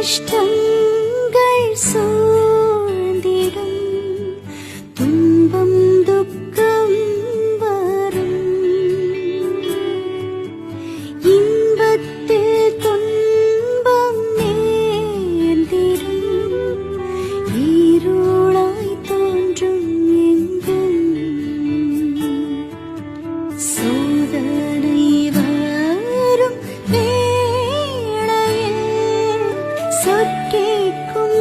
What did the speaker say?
கஷ்டங்கள் சூழ்ந்திடும், துன்பம் துக்கம் வரும். இன்பத்தில் துன்பம் நேர்ந்திடும், இருளாய் தோன்றும் எங்கும். சோதனை வரும் வேளையில் சொற்கேட்கும்